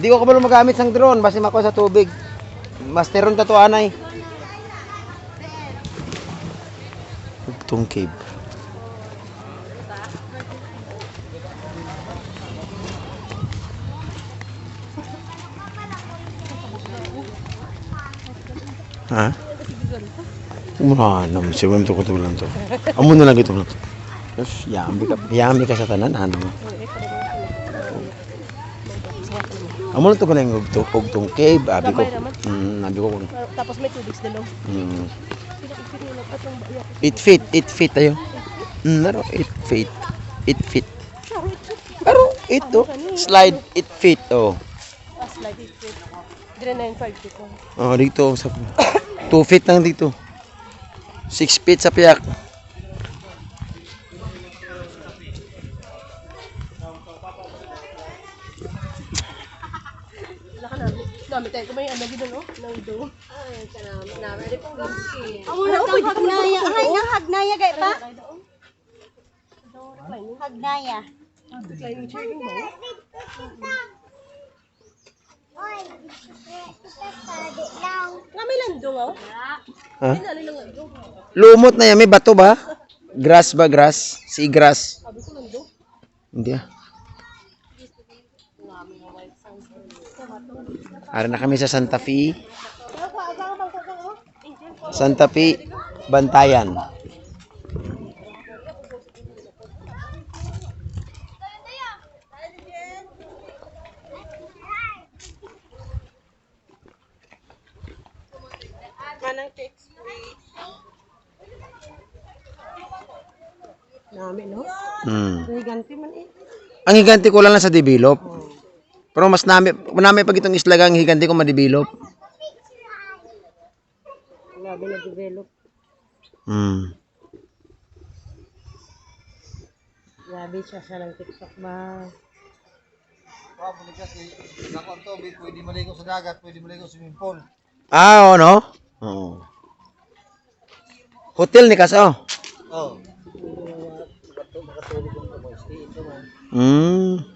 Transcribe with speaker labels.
Speaker 1: Hindi ko kabalo magamit sang drone, basta mako sa tubig. Masteron ta to anay. Ugtong cave. Ha? Naman siya, wala to kutulan to. Amo na lang ito. Yes, yami ka sa tanan, ano? Amo na to ka lang ugtong cave, abi ko. Abi ko.
Speaker 2: Tapos may tubig sa loob.
Speaker 1: 8 feet tayo. Naro 8 feet. 8 feet. Pero ito, slide 8 feet oh.
Speaker 2: Slide 8 feet. Dire na yung 5 feet.
Speaker 1: Oh, dito sa 2 feet lang dito. 6 feet sa piyak.
Speaker 2: Dami tayo kung may ano gid no? Nang ay kanami namin ri pong gamsi.
Speaker 3: Amo na tong hagnaya. Ay, nang hagnaya gay pa. Hagnaya.
Speaker 2: Climbing chair din mo. Kami landong oh.
Speaker 1: Ha?
Speaker 2: Dali lang landong.
Speaker 1: Lumot na yan, may bato ba? Grass ba, grass? Sea grass.
Speaker 2: Sabi ko landong.
Speaker 1: Hindi ah. Ara na kami sa Santa Fe. Santa Fe, Bantayan.
Speaker 2: Manang text. Dami no? Giganti man eh.
Speaker 1: Ang higanti ko lang sa develop. Pero mas nami pag itong isla ang higanti ko ma-develop.
Speaker 2: Grabe na develop. Grabe siya sa ng TikTok ba?
Speaker 4: Pwede maligo sa dagat, pwede maligo sa swimming pool.
Speaker 1: Ah, no? Oo. Hotel ni Kaso.
Speaker 4: Oh.
Speaker 1: Hmm.